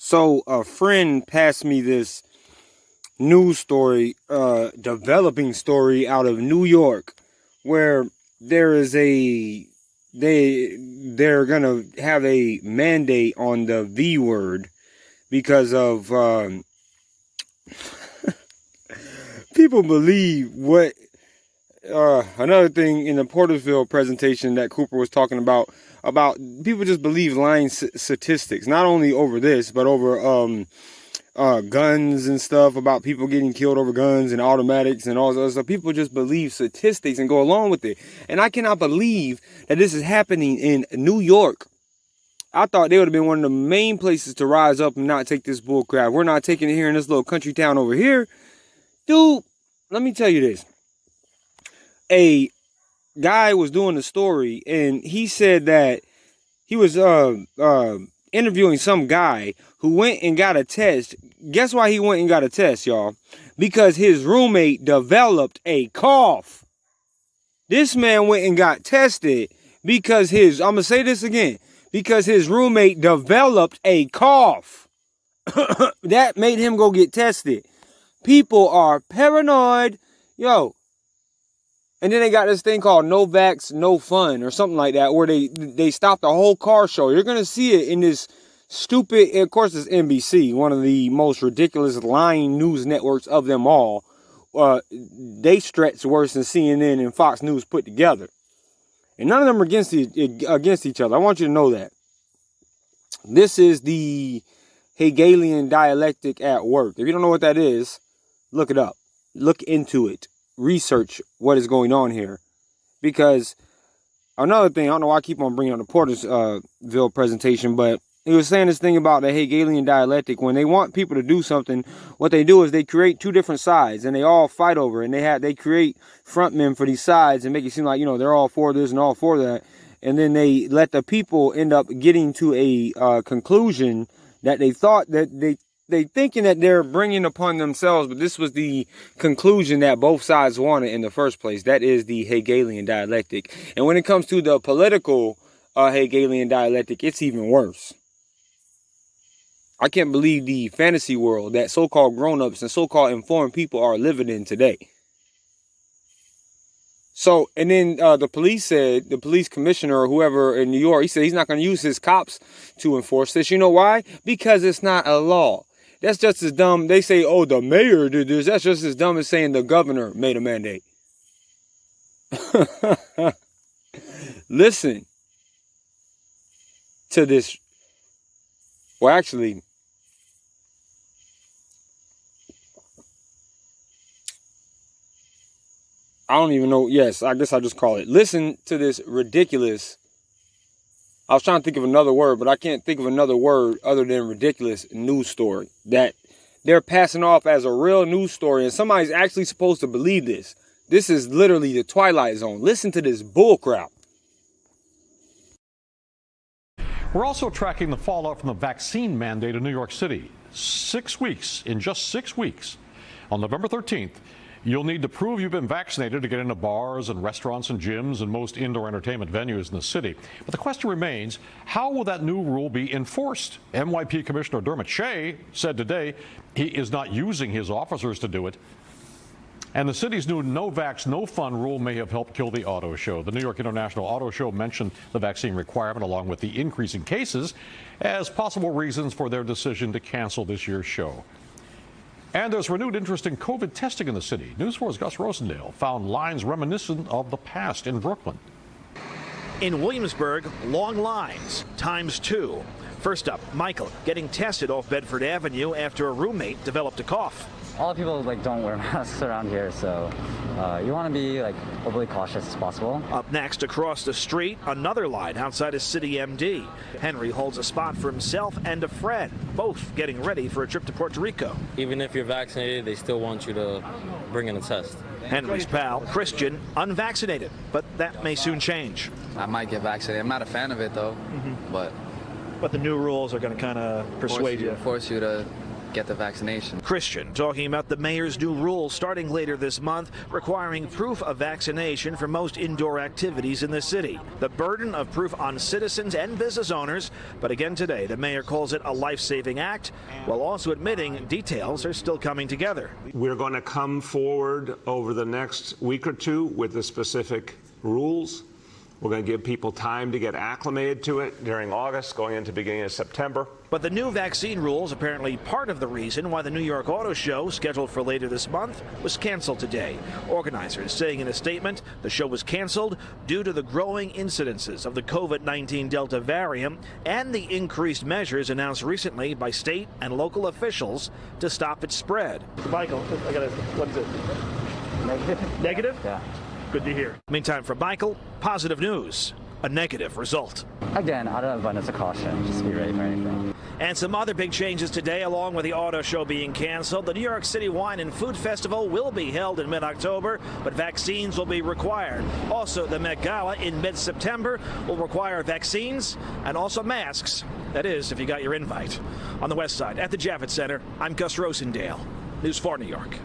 So a friend passed me this news story, developing story out of New York, where there is they're gonna have a mandate on the V word because of people believe what. Another thing in the Portersville presentation that Cooper was talking about people just believe lying statistics, not only over this, but over guns and stuff, about people getting killed over guns and automatics and all this other stuff. People just believe statistics and go along with it. And I cannot believe that this is happening in New York. I thought they would have been one of the main places to rise up and not take this bull crap. We're not taking it here in this little country town over here. Dude, let me tell you this. A guy was doing a story, and he said that he was interviewing some guy who went and got a test. Guess why he went and got a test, y'all? Because his roommate developed a cough. This man went and got tested because I'm going to say this again, because his roommate developed a cough. That made him go get tested. People are paranoid. Yo. And then they got this thing called no vax, no fun, or something like that, where they stopped the whole car show. You're going to see it in this stupid, of course it's NBC, one of the most ridiculous lying news networks of them all. They stretch worse than CNN and Fox News put together. And none of them are against each other. I want you to know that. This is the Hegelian dialectic at work. If you don't know what that is, look it up. Look into it. Research what is going on here, because another thing, I don't know why I keep on bringing up the Portersville presentation, but he was saying this thing about the Hegelian dialectic. When they want people to do something, what they do is they create two different sides and they all fight over it, and they create frontmen for these sides and make it seem like, you know, they're all for this and all for that, and then they let the people end up getting to a conclusion that they thought that they thinking that they're bringing upon themselves, but this was the conclusion that both sides wanted in the first place. That is the Hegelian dialectic. And when it comes to the political Hegelian dialectic, it's even worse. I can't believe the fantasy world that so-called grown-ups and so-called informed people are living in today. So, and then the police commissioner or whoever in New York, he said he's not going to use his cops to enforce this. You know why? Because it's not a law. That's just as dumb. They say, oh, the mayor did this. That's just as dumb as saying the governor made a mandate. Listen to this. Well, actually, I don't even know. Yes, I guess I'll just call it. Listen to this ridiculous. I was trying to think of another word, but I can't think of another word other than ridiculous news story that they're passing off as a real news story. And somebody's actually supposed to believe this. This is literally the Twilight Zone. Listen to this bullcrap. We're also tracking the fallout from the vaccine mandate in New York City. In just 6 weeks, on November 13th, you'll need to prove you've been vaccinated to get into bars and restaurants and gyms and most indoor entertainment venues in the city. But the question remains, how will that new rule be enforced? NYP Commissioner Dermot Shea said today he is not using his officers to do it. And the city's new no vax, no fun rule may have helped kill the auto show. The New York International Auto Show mentioned the vaccine requirement along with the increase in cases as possible reasons for their decision to cancel this year's show. And there's renewed interest in COVID testing in the city. News 4's Gus Rosendale found lines reminiscent of the past in Brooklyn. In Williamsburg, long lines, ×2. First up, Michael getting tested off Bedford Avenue after a roommate developed a cough. A lot of people don't wear masks around here, so you want to be overly cautious as possible. Up next, across the street, another line outside a city MD. Henry holds a spot for himself and a friend, both getting ready for a trip to Puerto Rico. Even if you're vaccinated, they still want you to bring in a test. Henry's pal, Christian, unvaccinated, but that may soon change. I might get vaccinated. I'm not a fan of it, though, but the new rules are going to kind of persuade you. Force you to get the vaccination. Christian talking about the mayor's new rules starting later this month requiring proof of vaccination for most indoor activities in the city. The burden of proof on citizens and business owners. But again today, the mayor calls it a life-saving act, while also admitting details are still coming together. We're going to come forward over the next week or two with the specific rules. We're going to give people time to get acclimated to it during August, going into the beginning of September. But the new vaccine rules apparently part of the reason why the New York Auto Show, scheduled for later this month, was canceled today. Organizers saying in a statement the show was canceled due to the growing incidences of the COVID-19 Delta variant and the increased measures announced recently by state and local officials to stop its spread. Michael, what is it? Negative. Negative? Yeah. Good to hear. Meantime, for Michael, positive news, a negative result. Again, out of abundance of caution, just be ready for anything. And some other big changes today, along with the auto show being canceled. The New York City Wine and Food Festival will be held in mid-October, but vaccines will be required. Also, the Met Gala in mid-September will require vaccines and also masks. That is, if you got your invite. On the west side, at the Javits Center, I'm Gus Rosendale, News 4 New York.